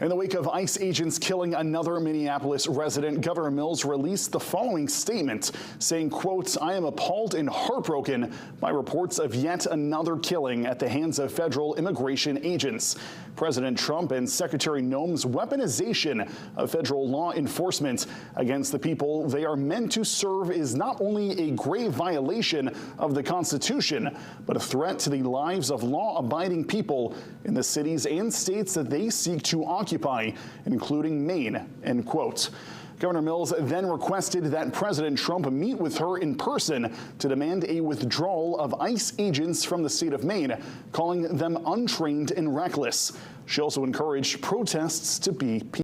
In the wake of ICE agents killing another Minneapolis resident, Governor Mills released the following statement, saying, quote, "I am appalled and heartbroken by reports of yet another killing at the hands of federal immigration agents. President Trump and Secretary Noem's weaponization of federal law enforcement against the people they are meant to serve is not only a grave violation of the Constitution, but a threat to the lives of law-abiding people in the cities and states that they seek to occupy, including Maine," end quote. Governor Mills then requested that President Trump meet with her in person to demand a withdrawal of ICE agents from the state of Maine, calling them untrained and reckless. She also encouraged protests to be peaceful.